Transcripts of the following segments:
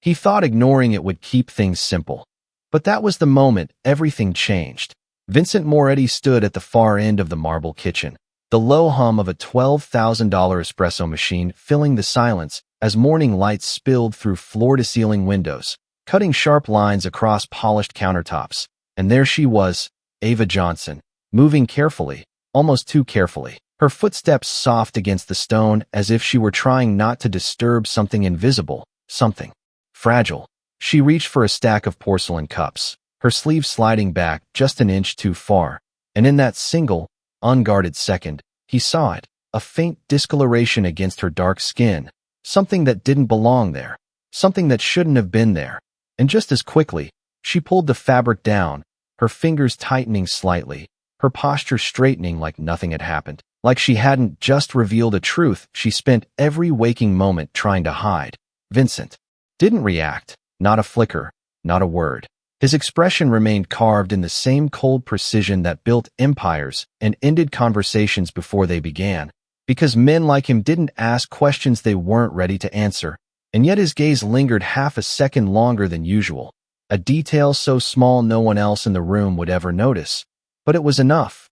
He thought ignoring it would keep things simple. But that was the moment everything changed. Vincent Moretti stood at the far end of the marble kitchen, the low hum of a $12,000 espresso machine filling the silence as morning lights spilled through floor-to-ceiling windows, cutting sharp lines across polished countertops. And there she was, Ava Johnson, moving carefully, almost too carefully, her footsteps soft against the stone as if she were trying not to disturb something invisible, something fragile. She reached for a stack of porcelain cups, her sleeve sliding back just an inch too far, and in that single, unguarded second, he saw it, a faint discoloration against her dark skin, something that didn't belong there, something that shouldn't have been there. And just as quickly, she pulled the fabric down, her fingers tightening slightly, her posture straightening like nothing had happened, like she hadn't just revealed a truth she spent every waking moment trying to hide. Vincent didn't react, not a flicker, not a word. His expression remained carved in the same cold precision that built empires and ended conversations before they began, because men like him didn't ask questions they weren't ready to answer, and yet his gaze lingered half a second longer than usual, a detail so small no one else in the room would ever notice. But it was enough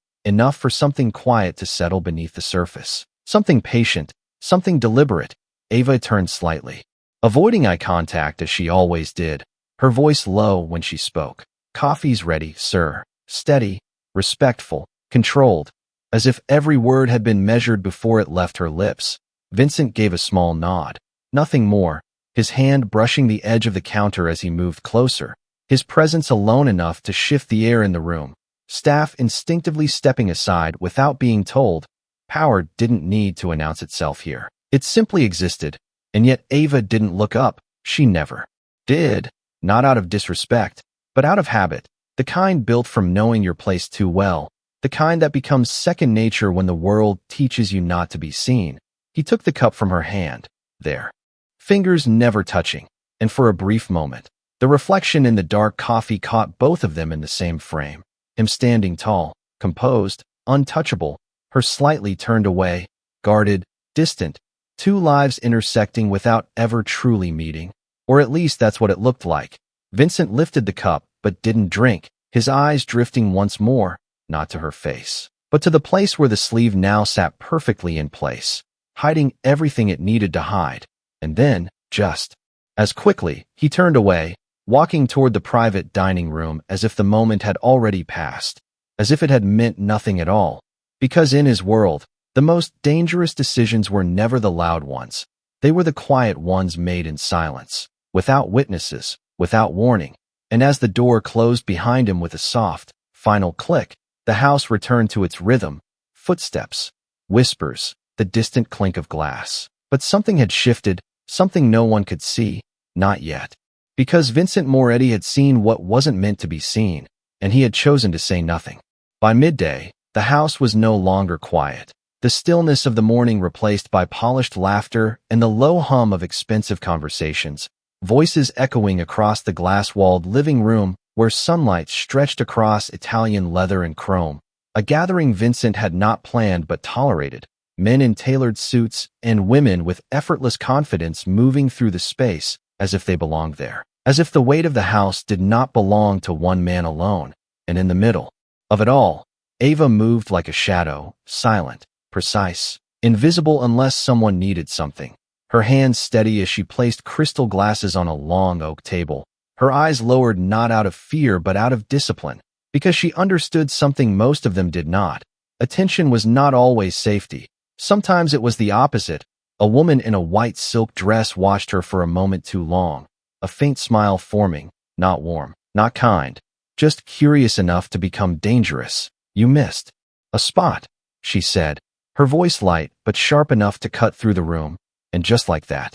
for something quiet to settle beneath the surface, something patient, something deliberate. Ava turned slightly, avoiding eye contact as she always did, her voice low when she spoke. "Coffee's ready, sir." Steady, respectful, controlled, as if every word had been measured before it left her lips. Vincent gave a small nod. Nothing more, his hand brushing the edge of the counter as he moved closer, his presence alone enough to shift the air in the room. Staff instinctively stepping aside without being told. Power didn't need to announce itself here. It simply existed. And yet Ava didn't look up. She never did. Not out of disrespect, but out of habit. The kind built from knowing your place too well. The kind that becomes second nature when the world teaches you not to be seen. He took the cup from her hand. Their fingers never touching. And for a brief moment, the reflection in the dark coffee caught both of them in the same frame. Him standing tall, composed, untouchable, her slightly turned away, guarded, distant. Two lives intersecting without ever truly meeting. Or at least that's what it looked like. Vincent lifted the cup, but didn't drink, his eyes drifting once more, not to her face, but to the place where the sleeve now sat perfectly in place, hiding everything it needed to hide. And then, just as quickly, he turned away, walking toward the private dining room as if the moment had already passed, as if it had meant nothing at all. Because in his world, the most dangerous decisions were never the loud ones. They were the quiet ones made in silence, without witnesses, without warning. And as the door closed behind him with a soft, final click, the house returned to its rhythm, footsteps, whispers, the distant clink of glass. But something had shifted, something no one could see, not yet. Because Vincent Moretti had seen what wasn't meant to be seen, and he had chosen to say nothing. By midday, the house was no longer quiet. The stillness of the morning replaced by polished laughter and the low hum of expensive conversations, voices echoing across the glass-walled living room where sunlight stretched across Italian leather and chrome, a gathering Vincent had not planned but tolerated, men in tailored suits and women with effortless confidence moving through the space as if they belonged there, as if the weight of the house did not belong to one man alone. And in the middle of it all, Ava moved like a shadow, silent, precise, invisible unless someone needed something. Her hands steady as she placed crystal glasses on a long oak table, her eyes lowered not out of fear but out of discipline, because she understood something most of them did not. Attention was not always safety. Sometimes it was the opposite. A woman in a white silk dress watched her for a moment too long, a faint smile forming, not warm, not kind, just curious enough to become dangerous. "You missed a spot," she said, her voice light but sharp enough to cut through the room. And just like that,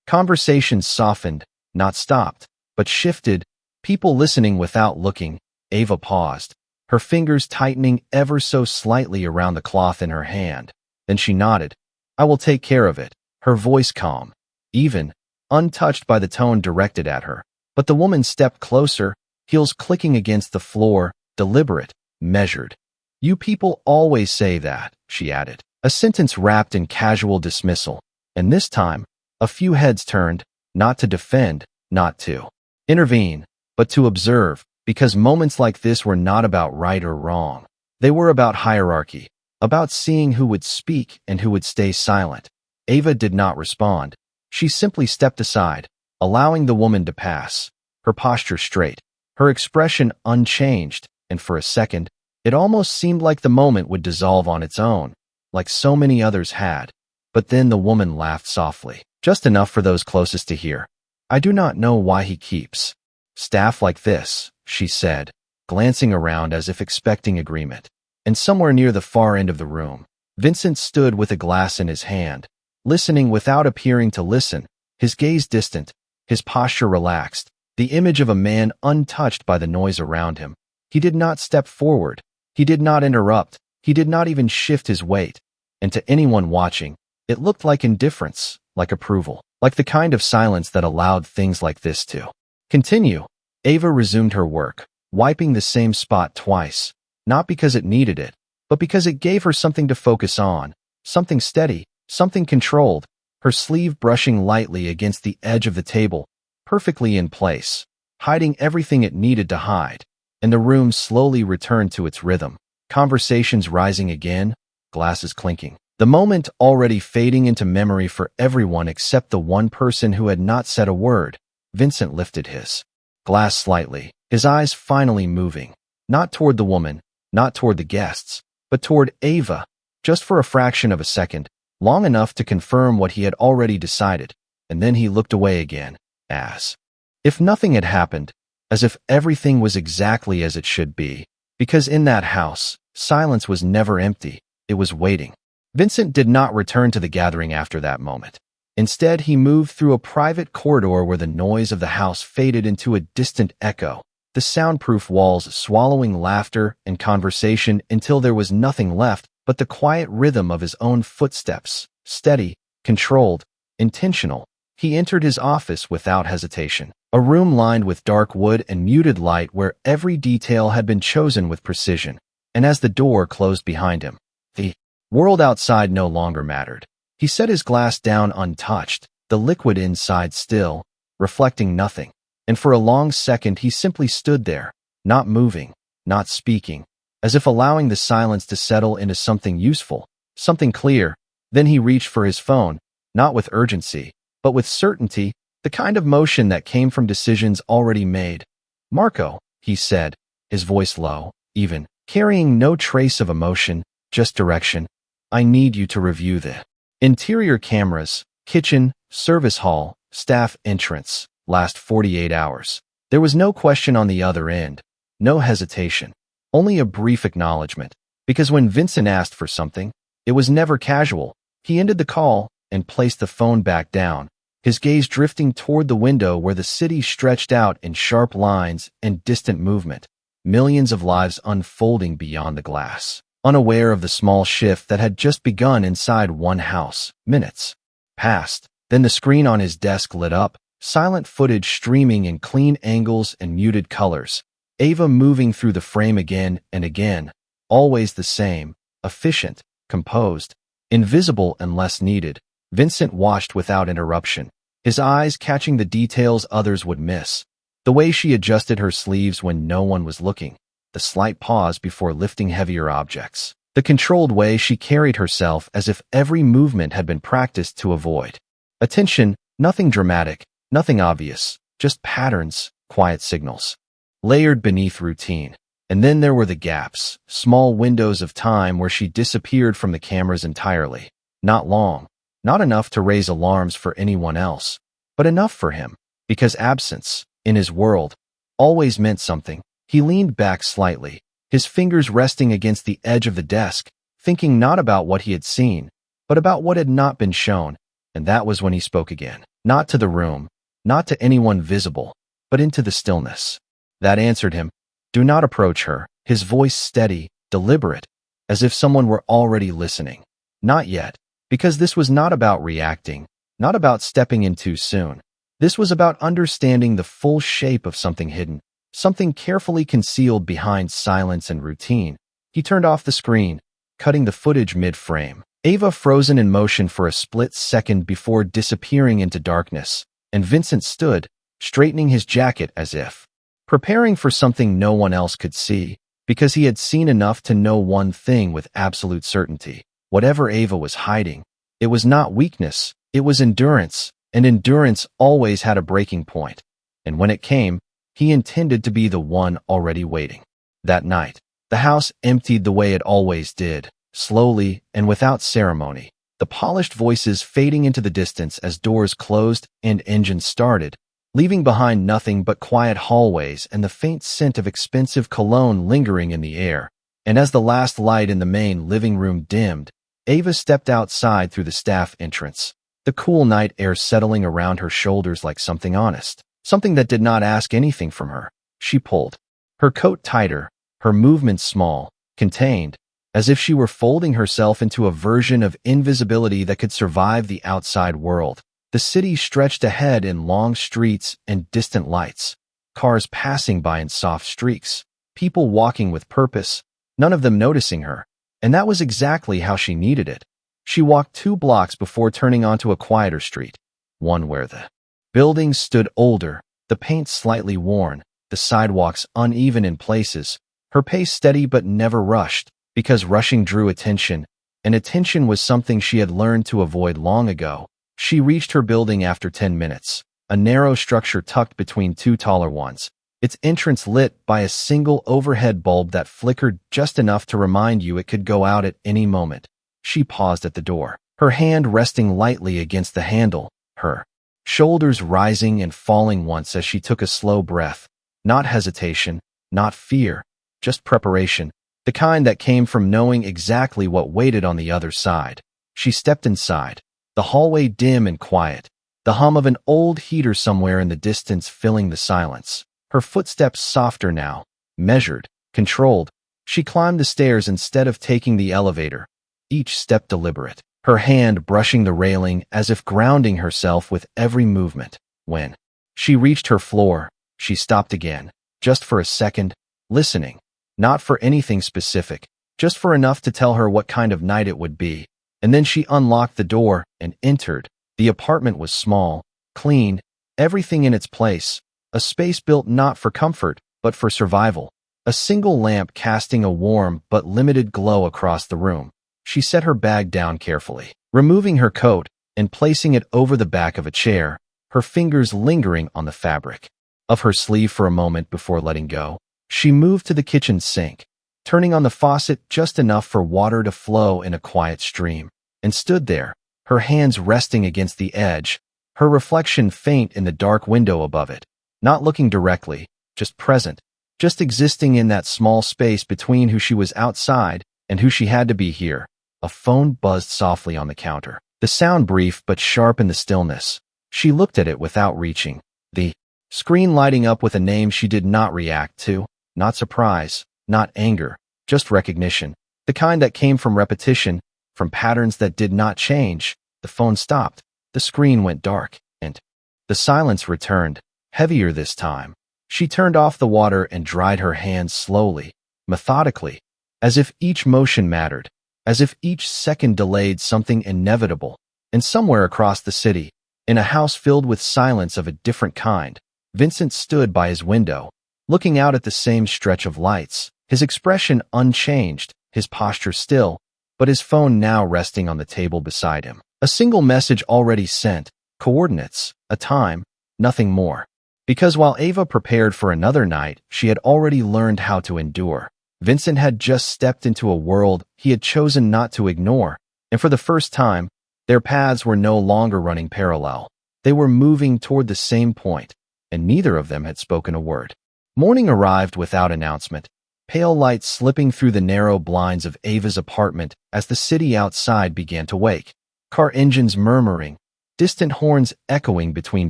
conversations softened, not stopped, but shifted, people listening without looking. Ava paused, her fingers tightening ever so slightly around the cloth in her hand. Then she nodded. "I will take care of it," her voice calm, even, untouched by the tone directed at her. But the woman stepped closer, heels clicking against the floor, deliberate, measured. "You people always say that," she added, a sentence wrapped in casual dismissal. And this time, a few heads turned, not to defend, not to intervene, but to observe, because moments like this were not about right or wrong. They were about hierarchy, about seeing who would speak and who would stay silent. Ava did not respond. She simply stepped aside, allowing the woman to pass, her posture straight, her expression unchanged, and for a second, it almost seemed like the moment would dissolve on its own, like so many others had. But then the woman laughed softly, just enough for those closest to hear. I do not know why he keeps staff like this, she said, glancing around as if expecting agreement. And somewhere near the far end of the room, Vincent stood with a glass in his hand, listening without appearing to listen, his gaze distant, his posture relaxed, the image of a man untouched by the noise around him. He did not step forward. He did not interrupt. He did not even shift his weight. And to anyone watching, it looked like indifference, like approval, like the kind of silence that allowed things like this to continue. Ava resumed her work, wiping the same spot twice, not because it needed it, but because it gave her something to focus on, something steady, something controlled, her sleeve brushing lightly against the edge of the table, perfectly in place, hiding everything it needed to hide. And the room slowly returned to its rhythm, conversations rising again, glasses clinking. The moment already fading into memory for everyone except the one person who had not said a word. Vincent lifted his glass slightly, his eyes finally moving, not toward the woman, not toward the guests, but toward Ava, just for a fraction of a second, long enough to confirm what he had already decided, and then he looked away again, as if nothing had happened, as if everything was exactly as it should be, because in that house, silence was never empty, it was waiting. Vincent did not return to the gathering after that moment. Instead, he moved through a private corridor where the noise of the house faded into a distant echo, the soundproof walls swallowing laughter and conversation until there was nothing left but the quiet rhythm of his own footsteps, steady, controlled, intentional. He entered his office without hesitation, a room lined with dark wood and muted light where every detail had been chosen with precision. And as the door closed behind him, the world outside no longer mattered. He set his glass down untouched, the liquid inside still, reflecting nothing. And for a long second he simply stood there, not moving, not speaking, as if allowing the silence to settle into something useful, something clear. Then he reached for his phone, not with urgency, but with certainty, the kind of motion that came from decisions already made. "Marco," he said, his voice low, even, carrying no trace of emotion, just direction. "I need you to review the interior cameras, kitchen, service hall, staff entrance, last 48 hours. There was no question on the other end, no hesitation, only a brief acknowledgement, because when Vincent asked for something, it was never casual. He ended the call and placed the phone back down, his gaze drifting toward the window where the city stretched out in sharp lines and distant movement, millions of lives unfolding beyond the glass. Unaware of the small shift that had just begun inside one house. Minutes passed. Then the screen on his desk lit up, silent footage streaming in clean angles and muted colors. Ava moving through the frame again and again, always the same, efficient, composed, invisible unless needed. Vincent watched without interruption, his eyes catching the details others would miss. The way she adjusted her sleeves when no one was looking, the slight pause before lifting heavier objects, the controlled way she carried herself as if every movement had been practiced to avoid attention. Nothing dramatic, nothing obvious, just patterns, quiet signals, layered beneath routine. And then there were the gaps, small windows of time where she disappeared from the cameras entirely. Not long, not enough to raise alarms for anyone else, but enough for him, because absence, in his world, always meant something. He leaned back slightly, his fingers resting against the edge of the desk, thinking not about what he had seen, but about what had not been shown. And that was when he spoke again, not to the room, not to anyone visible, but into the stillness. That answered him. "Do not approach her," his voice steady, deliberate, as if someone were already listening. Not yet, because this was not about reacting, not about stepping in too soon. This was about understanding the full shape of something hidden, something carefully concealed behind silence and routine. He turned off the screen, cutting the footage mid-frame. Ava frozen in motion for a split second before disappearing into darkness, and Vincent stood, straightening his jacket as if preparing for something no one else could see, because he had seen enough to know one thing with absolute certainty. Whatever Ava was hiding, it was not weakness, it was endurance, and endurance always had a breaking point. And when it came, he intended to be the one already waiting. That night, the house emptied the way it always did, slowly and without ceremony, the polished voices fading into the distance as doors closed and engines started, leaving behind nothing but quiet hallways and the faint scent of expensive cologne lingering in the air. And as the last light in the main living room dimmed, Ava stepped outside through the staff entrance, the cool night air settling around her shoulders like something honest, something that did not ask anything from her. She pulled her coat tighter, her movements small, contained, as if she were folding herself into a version of invisibility that could survive the outside world. The city stretched ahead in long streets and distant lights, cars passing by in soft streaks, people walking with purpose, none of them noticing her, and that was exactly how she needed it. She walked 2 blocks before turning onto a quieter street, one where the buildings stood older, the paint slightly worn, the sidewalks uneven in places, her pace steady but never rushed, because rushing drew attention, and attention was something she had learned to avoid long ago. She reached her building after 10 minutes, a narrow structure tucked between 2 taller ones, its entrance lit by a single overhead bulb that flickered just enough to remind you it could go out at any moment. She paused at the door, her hand resting lightly against the handle, her shoulders rising and falling once as she took a slow breath. Not hesitation, not fear, just preparation, the kind that came from knowing exactly what waited on the other side. She stepped inside, the hallway dim and quiet, the hum of an old heater somewhere in the distance filling the silence. Her footsteps softer now, measured, controlled. She climbed the stairs instead of taking the elevator, each step deliberate, her hand brushing the railing as if grounding herself with every movement. When she reached her floor, she stopped again, just for a second, listening, not for anything specific, just for enough to tell her what kind of night it would be. And then she unlocked the door and entered. The apartment was small, clean, everything in its place, a space built not for comfort, but for survival. A single lamp casting a warm but limited glow across the room. She set her bag down carefully, removing her coat and placing it over the back of a chair, her fingers lingering on the fabric of her sleeve for a moment before letting go. She moved to the kitchen sink, turning on the faucet just enough for water to flow in a quiet stream, and stood there, her hands resting against the edge, her reflection faint in the dark window above it, not looking directly, just present, just existing in that small space between who she was outside and who she had to be here. A phone buzzed softly on the counter, the sound brief but sharp in the stillness. She looked at it without reaching, the screen lighting up with a name she did not react to, not surprise, not anger, just recognition, the kind that came from repetition, from patterns that did not change. The phone stopped, the screen went dark, and the silence returned, heavier this time. She turned off the water and dried her hands slowly, methodically, as if each motion mattered, as if each second delayed something inevitable. And somewhere across the city, in a house filled with silence of a different kind, Vincent stood by his window, looking out at the same stretch of lights, his expression unchanged, his posture still, but his phone now resting on the table beside him. A single message already sent, coordinates, a time, nothing more. Because while Ava prepared for another night, she had already learned how to endure. Vincent had just stepped into a world he had chosen not to ignore, and for the first time, their paths were no longer running parallel. They were moving toward the same point, and neither of them had spoken a word. Morning arrived without announcement, pale light slipping through the narrow blinds of Ava's apartment as the city outside began to wake. Car engines murmuring, distant horns echoing between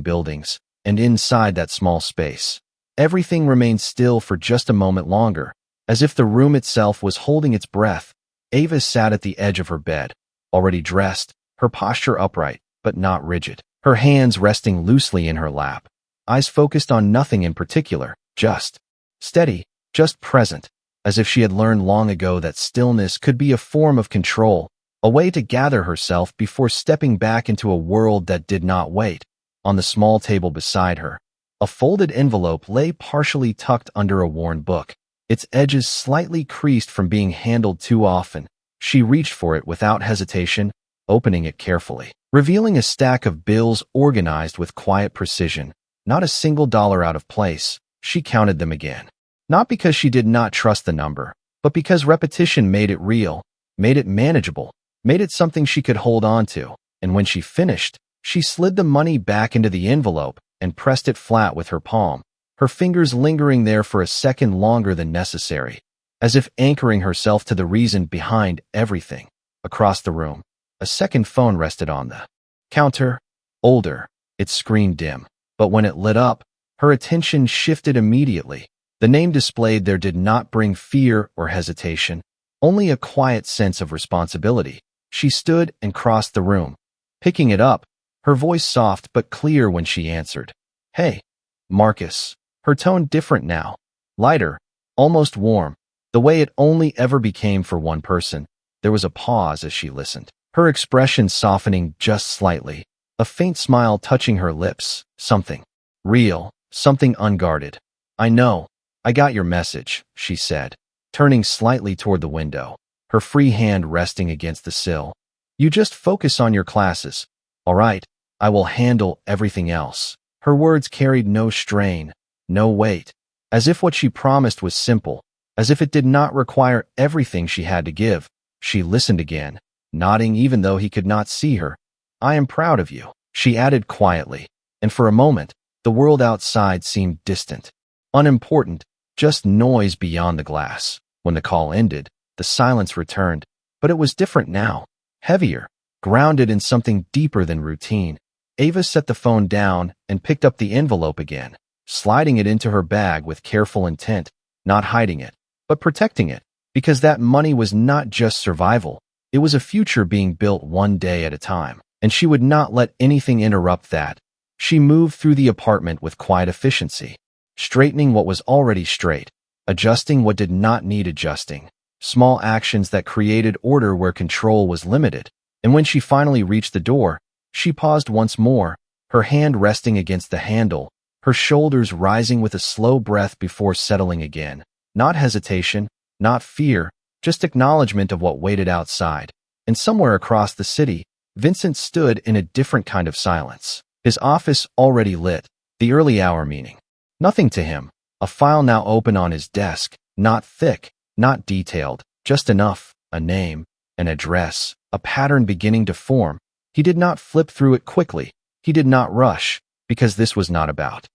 buildings, and inside that small space, everything remained still for just a moment longer, as if the room itself was holding its breath. Ava sat at the edge of her bed, already dressed, her posture upright, but not rigid, her hands resting loosely in her lap, eyes focused on nothing in particular, just steady, just present, as if she had learned long ago that stillness could be a form of control, a way to gather herself before stepping back into a world that did not wait. On the small table beside her, A folded envelope lay partially tucked under a worn book, its edges slightly creased from being handled too often. She reached for it without hesitation, opening it carefully, revealing a stack of bills organized with quiet precision. Not a single dollar out of place. She counted them again. Not because she did not trust the number, but because repetition made it real, made it manageable, made it something she could hold on to. And when she finished, she slid the money back into the envelope and pressed it flat with her palm, her fingers lingering there for a second longer than necessary, as if anchoring herself to the reason behind everything. Across the room, a second phone rested on the counter, older, its screen dim. But when it lit up, her attention shifted immediately. The name displayed there did not bring fear or hesitation, only a quiet sense of responsibility. She stood and crossed the room, picking it up, her voice soft but clear when she answered. "Hey, Marcus." Her tone different now, lighter, almost warm, the way it only ever became for one person. There was a pause as she listened, her expression softening just slightly, a faint smile touching her lips, something real, something unguarded. "I know. I got your message," she said, turning slightly toward the window, her free hand resting against the sill. "You just focus on your classes. All right, I will handle everything else." Her words carried no strain, no weight, as if what she promised was simple, as if it did not require everything she had to give. She listened again, nodding even though he could not see her. "I am proud of you," she added quietly, and for a moment, the world outside seemed distant, unimportant, just noise beyond the glass. When the call ended, the silence returned, but it was different now, heavier, grounded in something deeper than routine. Ava set the phone down and picked up the envelope again, sliding it into her bag with careful intent, not hiding it, but protecting it, because that money was not just survival, it was a future being built one day at a time, and she would not let anything interrupt that. She moved through the apartment with quiet efficiency, straightening what was already straight, adjusting what did not need adjusting, small actions that created order where control was limited. And when she finally reached the door, she paused once more, her hand resting against the handle, her shoulders rising with a slow breath before settling again. Not hesitation, not fear, just acknowledgement of what waited outside. And somewhere across the city, Vincent stood in a different kind of silence. His office already lit, the early hour meaning nothing to him. A file now open on his desk, not thick, not detailed, just enough, a name, an address, a pattern beginning to form. He did not flip through it quickly. He did not rush, because this was not about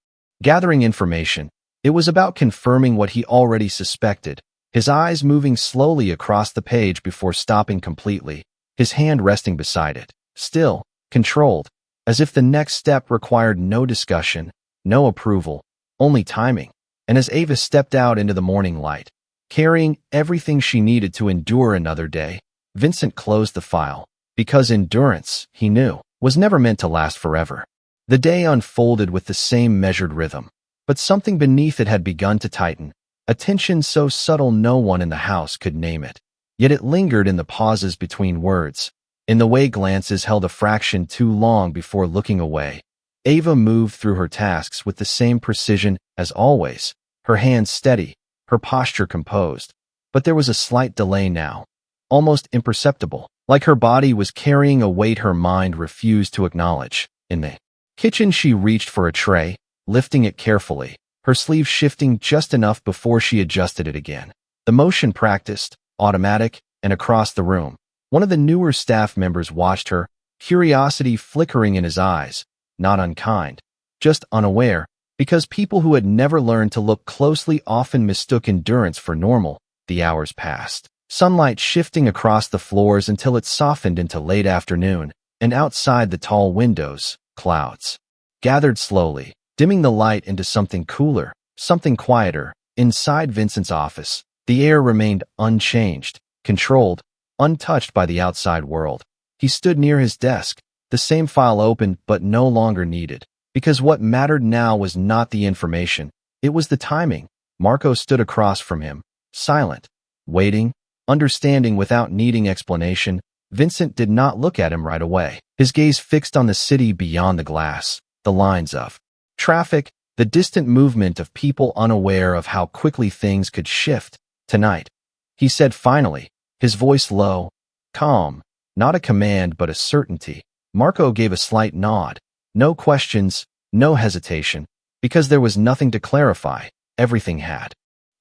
gathering information. It was about confirming what he already suspected, his eyes moving slowly across the page before stopping completely, his hand resting beside it, still, controlled, as if the next step required no discussion, no approval, only timing. And as Ava stepped out into the morning light, carrying everything she needed to endure another day, Vincent closed the file, because endurance, he knew, was never meant to last forever. The day unfolded with the same measured rhythm, but something beneath it had begun to tighten, a tension so subtle no one in the house could name it. Yet it lingered in the pauses between words, in the way glances held a fraction too long before looking away. Ava moved through her tasks with the same precision as always, her hands steady, her posture composed. But there was a slight delay now, almost imperceptible, like her body was carrying a weight her mind refused to acknowledge. In the kitchen, she reached for a tray, lifting it carefully, her sleeve shifting just enough before she adjusted it again. The motion practiced, automatic, and across the room. One of the newer staff members watched her, curiosity flickering in his eyes, not unkind, just unaware, because people who had never learned to look closely often mistook endurance for normal. The hours passed, sunlight shifting across the floors until it softened into late afternoon, and outside the tall windows, clouds gathered slowly, dimming the light into something cooler, something quieter. Inside Vincent's office, the air remained unchanged, controlled, untouched by the outside world. He stood near his desk, the same file open but no longer needed, because what mattered now was not the information, it was the timing. Marco stood across from him, silent, waiting, understanding without needing explanation. Vincent did not look at him right away, his gaze fixed on the city beyond the glass, the lines of traffic, the distant movement of people unaware of how quickly things could shift. Tonight, he said finally, his voice low, calm, not a command but a certainty. Marco gave a slight nod. No questions, no hesitation, because there was nothing to clarify. Everything had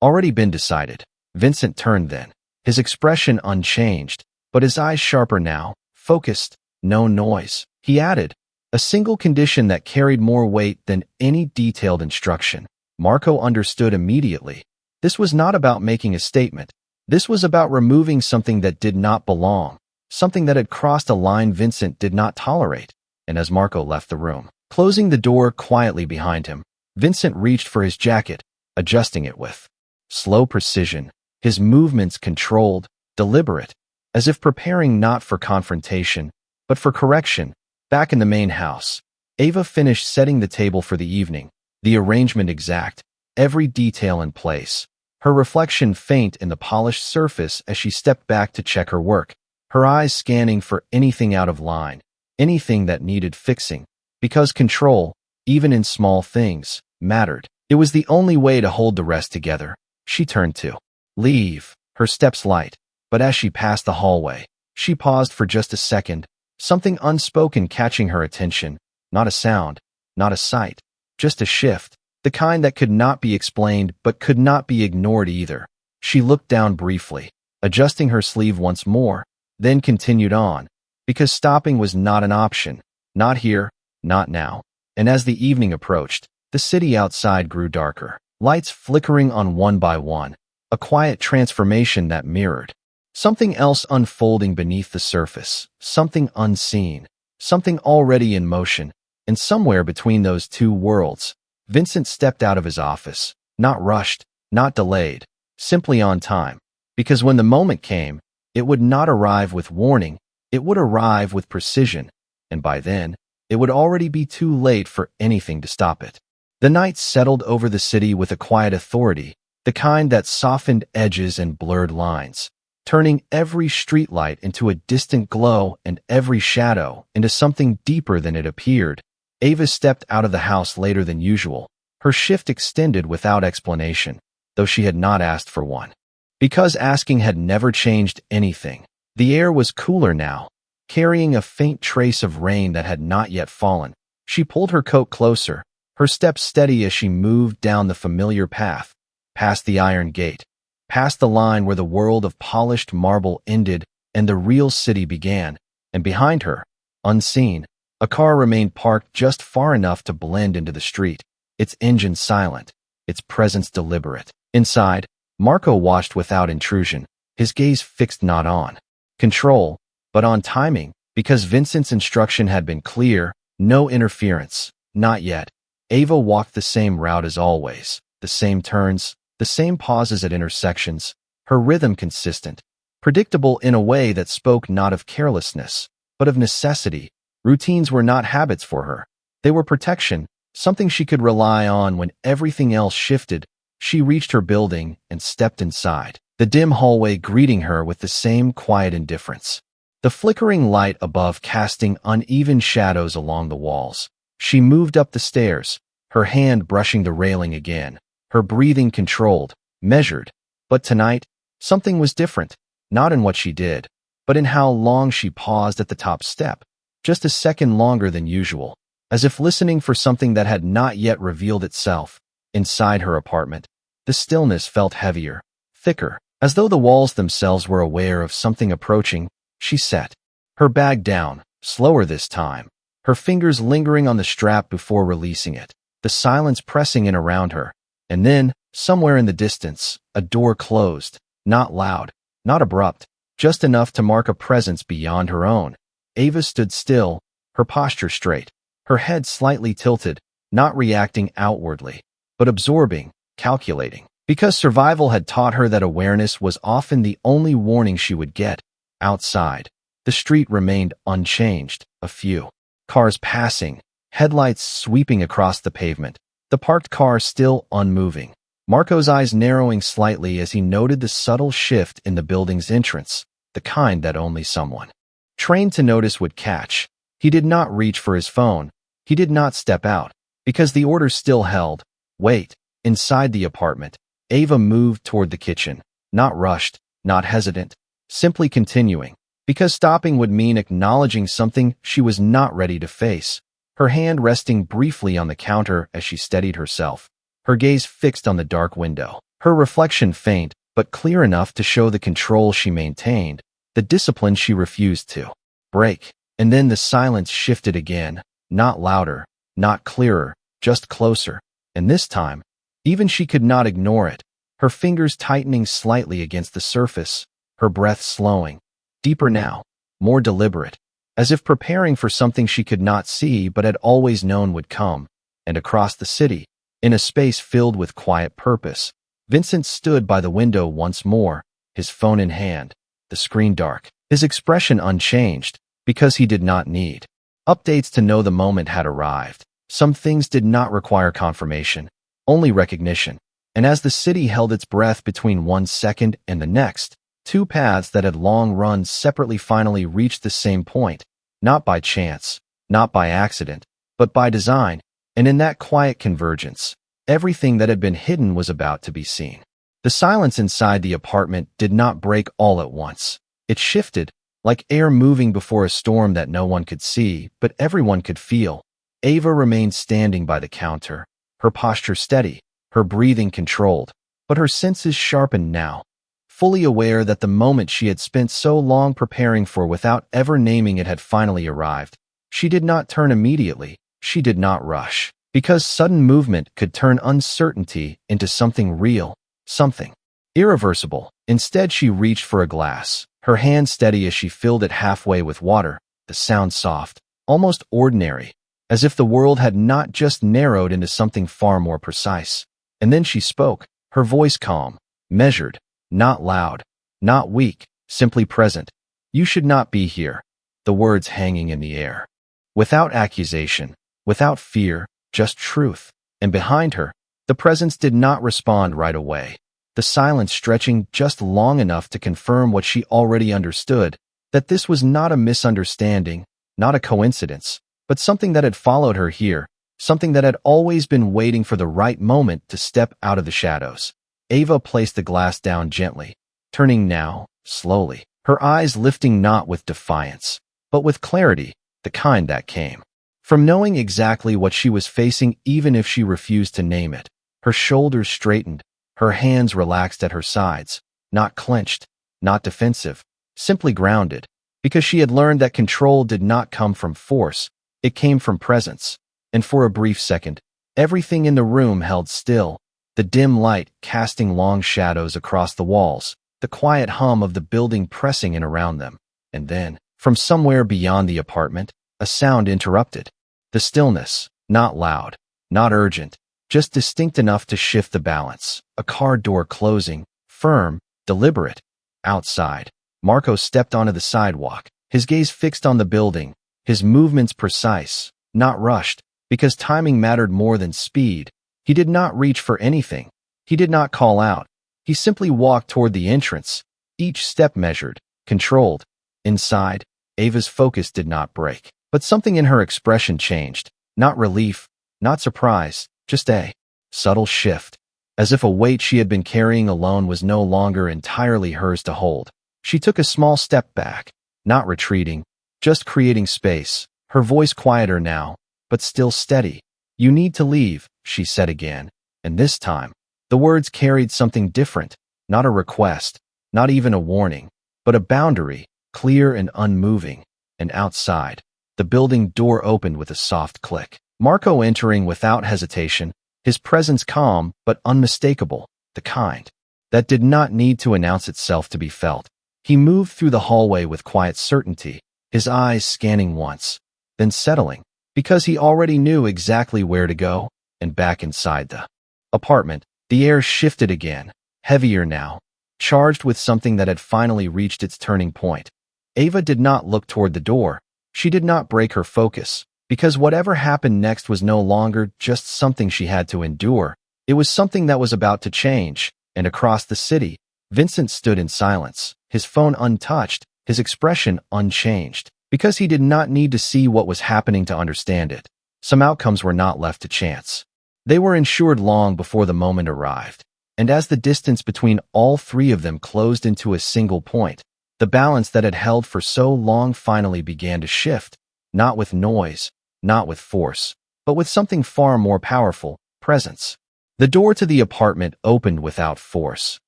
already been decided. Vincent turned then, his expression unchanged, but his eyes sharper now, focused, no noise. He added, a single condition that carried more weight than any detailed instruction. Marco understood immediately. This was not about making a statement. This was about removing something that did not belong, something that had crossed a line Vincent did not tolerate. And as Marco left the room, closing the door quietly behind him, Vincent reached for his jacket, adjusting it with slow precision, his movements controlled, deliberate, as if preparing not for confrontation, but for correction. Back in the main house, Ava finished setting the table for the evening, the arrangement exact, every detail in place, her reflection faint in the polished surface as she stepped back to check her work, her eyes scanning for anything out of line, anything that needed fixing, because control, even in small things, mattered. It was the only way to hold the rest together. She turned to leave, her steps light, but as she passed the hallway, she paused for just a second, something unspoken catching her attention, not a sound, not a sight, just a shift, the kind that could not be explained but could not be ignored either. She looked down briefly, adjusting her sleeve once more, then continued on, because stopping was not an option, not here, not now. And as the evening approached, the city outside grew darker, lights flickering on one by one, a quiet transformation that mirrored something else unfolding beneath the surface, something unseen, something already in motion, and somewhere between those two worlds, Vincent stepped out of his office, not rushed, not delayed, simply on time, because when the moment came, it would not arrive with warning, it would arrive with precision, and by then, it would already be too late for anything to stop it. The night settled over the city with a quiet authority, the kind that softened edges and blurred lines, turning every streetlight into a distant glow and every shadow into something deeper than it appeared. Ava stepped out of the house later than usual. Her shift extended without explanation, though she had not asked for one. Because asking had never changed anything. The air was cooler now, carrying a faint trace of rain that had not yet fallen. She pulled her coat closer, her steps steady as she moved down the familiar path, past the iron gate, past the line where the world of polished marble ended and the real city began, and behind her, unseen, a car remained parked just far enough to blend into the street, its engine silent, its presence deliberate. Inside, Marco watched without intrusion, his gaze fixed not on control, but on timing, because Vincent's instruction had been clear, no interference, not yet. Ava walked the same route as always, the same turns, the same pauses at intersections, her rhythm consistent, predictable in a way that spoke not of carelessness, but of necessity. Routines were not habits for her. They were protection, something she could rely on when everything else shifted. She reached her building and stepped inside, the dim hallway greeting her with the same quiet indifference, the flickering light above casting uneven shadows along the walls. She moved up the stairs, her hand brushing the railing again, her breathing controlled, measured. But tonight, something was different, not in what she did, but in how long she paused at the top step, just a second longer than usual, as if listening for something that had not yet revealed itself. Inside her apartment, the stillness felt heavier, thicker, as though the walls themselves were aware of something approaching. She set her bag down, slower this time, her fingers lingering on the strap before releasing it, the silence pressing in around her. And then, somewhere in the distance, a door closed, not loud, not abrupt, just enough to mark a presence beyond her own. Ava stood still, her posture straight, her head slightly tilted, not reacting outwardly, but absorbing, calculating, because survival had taught her that awareness was often the only warning she would get. Outside, the street remained unchanged, a few cars passing, headlights sweeping across the pavement, the parked car still unmoving. Marco's eyes narrowing slightly as he noted the subtle shift in the building's entrance, the kind that only someone trained to notice would catch. He did not reach for his phone. He did not step out. because the order still held. Wait. Inside the apartment, Ava moved toward the kitchen, not rushed, not hesitant, simply continuing, because stopping would mean acknowledging something she was not ready to face. Her hand resting briefly on the counter as she steadied herself, her gaze fixed on the dark window, her reflection faint but clear enough to show the control she maintained, the discipline she refused to break. And then the silence shifted again, not louder, not clearer, just closer. And this time, even she could not ignore it, her fingers tightening slightly against the surface, her breath slowing, deeper now, more deliberate, as if preparing for something she could not see but had always known would come. And across the city, in a space filled with quiet purpose, Vincent stood by the window once more, his phone in hand, the screen dark, his expression unchanged, because he did not need updates to know the moment had arrived. Some things did not require confirmation, only recognition. And as the city held its breath between 1 second and the next, two paths that had long run separately finally reached the same point, not by chance, not by accident, but by design. And in that quiet convergence, everything that had been hidden was about to be seen. The silence inside the apartment did not break all at once. It shifted, like air moving before a storm that no one could see, but everyone could feel. Ava remained standing by the counter, her posture steady, her breathing controlled, but her senses sharpened now, fully aware that the moment she had spent so long preparing for without ever naming it had finally arrived. She did not turn immediately, she did not rush, because sudden movement could turn uncertainty into something real, something irreversible. Instead, she reached for a glass, her hand steady as she filled it halfway with water, the sound soft, almost ordinary, as if the world had not just narrowed into something far more precise. And then she spoke, her voice calm, measured, not loud, not weak, simply present. "You should not be here." The words hanging in the air. Without accusation, without fear, just truth. And behind her, the presence did not respond right away. The silence stretching just long enough to confirm what she already understood, that this was not a misunderstanding, not a coincidence, but something that had followed her here, something that had always been waiting for the right moment to step out of the shadows. Ava placed the glass down gently, turning now, slowly, her eyes lifting not with defiance, but with clarity, the kind that came from knowing exactly what she was facing even if she refused to name it. Her shoulders straightened, her hands relaxed at her sides, not clenched, not defensive, simply grounded, because she had learned that control did not come from force, it came from presence. And for a brief second, everything in the room held still, the dim light casting long shadows across the walls, the quiet hum of the building pressing in around them. And then, from somewhere beyond the apartment, a sound interrupted. The stillness, not loud, not urgent, just distinct enough to shift the balance. A car door closing, firm, deliberate. Outside, Marco stepped onto the sidewalk, his gaze fixed on the building, his movements precise, not rushed, because timing mattered more than speed. He did not reach for anything. He did not call out. He simply walked toward the entrance, each step measured, controlled. Inside, Ava's focus did not break, but something in her expression changed. Not relief, not surprise, just a subtle shift, as if a weight she had been carrying alone was no longer entirely hers to hold. She took a small step back, not retreating, just creating space, her voice quieter now, but still steady. "You need to leave," she said again, and this time, the words carried something different, not a request, not even a warning, but a boundary, clear and unmoving. And outside, the building door opened with a soft click. Marco entering without hesitation, his presence calm but unmistakable, the kind that did not need to announce itself to be felt. He moved through the hallway with quiet certainty, his eyes scanning once, then settling, because he already knew exactly where to go, and back inside the apartment. The air shifted again, heavier now, charged with something that had finally reached its turning point. Ava did not look toward the door. She did not break her focus, because whatever happened next was no longer just something she had to endure. It was something that was about to change. And across the city, Vincent stood in silence, his phone untouched, his expression unchanged, because he did not need to see what was happening to understand it. Some outcomes were not left to chance. They were ensured long before the moment arrived. And as the distance between all three of them closed into a single point, the balance that had held for so long finally began to shift, not with noise, not with force, but with something far more powerful, presence. The door to the apartment opened without force,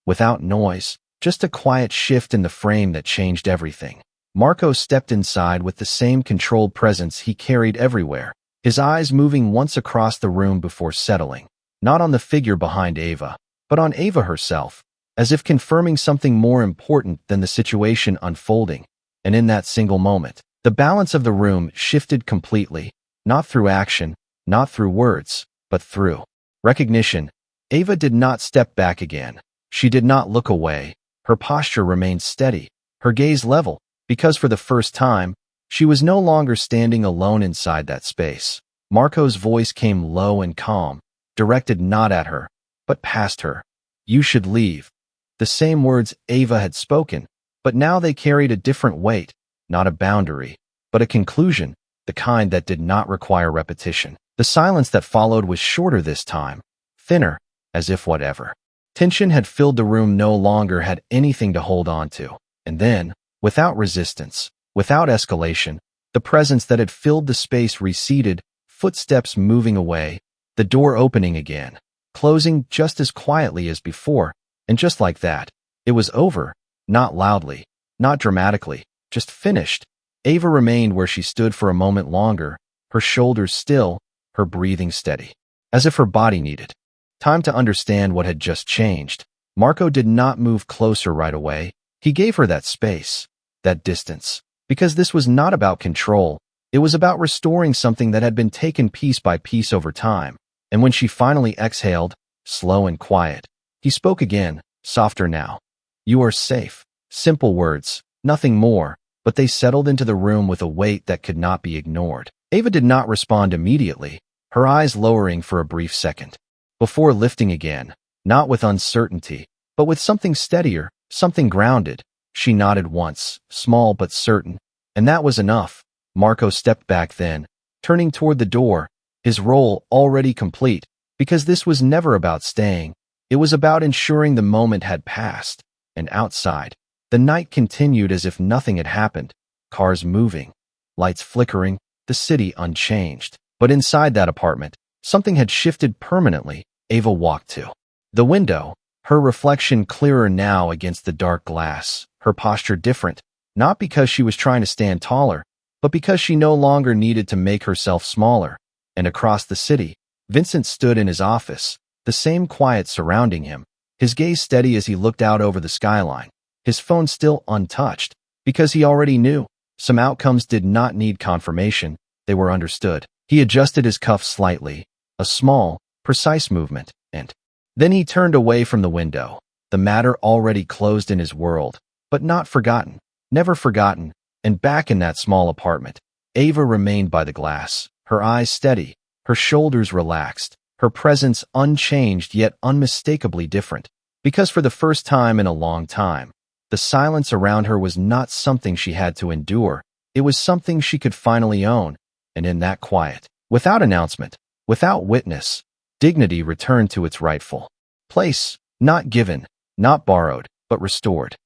without noise, just a quiet shift in the frame that changed everything. Marco stepped inside with the same controlled presence he carried everywhere, his eyes moving once across the room before settling, not on the figure behind Ava, but on Ava herself, as if confirming something more important than the situation unfolding. And in that single moment, the balance of the room shifted completely, not through action, not through words, but through recognition. Ava did not step back again. She did not look away. Her posture remained steady, her gaze level, because for the first time, she was no longer standing alone inside that space. Marco's voice came low and calm, directed not at her, but past her. "You should leave." The same words Ava had spoken, but now they carried a different weight, not a boundary, but a conclusion, the kind that did not require repetition. The silence that followed was shorter this time, thinner, as if whatever tension had filled the room no longer had anything to hold on to. And then, without resistance, without escalation, the presence that had filled the space receded, footsteps moving away, the door opening again, closing just as quietly as before, and just like that, it was over, not loudly, not dramatically, just finished. Ava remained where she stood for a moment longer, her shoulders still, her breathing steady, as if her body needed time to understand what had just changed. Marco did not move closer right away. He gave her that space, that distance, because this was not about control. It was about restoring something that had been taken piece by piece over time. And when she finally exhaled, slow and quiet, he spoke again, softer now. "You are safe." Simple words, nothing more, but they settled into the room with a weight that could not be ignored. Ava did not respond immediately, her eyes lowering for a brief second, before lifting again, not with uncertainty, but with something steadier, something grounded. She nodded once, small but certain, and that was enough. Marco stepped back then, turning toward the door, his role already complete, because this was never about staying. It was about ensuring the moment had passed. And outside, the night continued as if nothing had happened, cars moving, lights flickering, the city unchanged. But inside that apartment, something had shifted permanently. Ava walked to the window, her reflection clearer now against the dark glass, her posture different, not because she was trying to stand taller, but because she no longer needed to make herself smaller. And across the city, Vincent stood in his office, the same quiet surrounding him, his gaze steady as he looked out over the skyline, his phone still untouched, because he already knew. Some outcomes did not need confirmation, they were understood. He adjusted his cuff slightly, a small, precise movement, and then he turned away from the window, the matter already closed in his world, but not forgotten, never forgotten. And back in that small apartment, Ava remained by the glass, her eyes steady, her shoulders relaxed, her presence unchanged yet unmistakably different, because for the first time in a long time, the silence around her was not something she had to endure, it was something she could finally own. And in that quiet, without announcement, without witness, dignity returned to its rightful place, not given, not borrowed, but restored.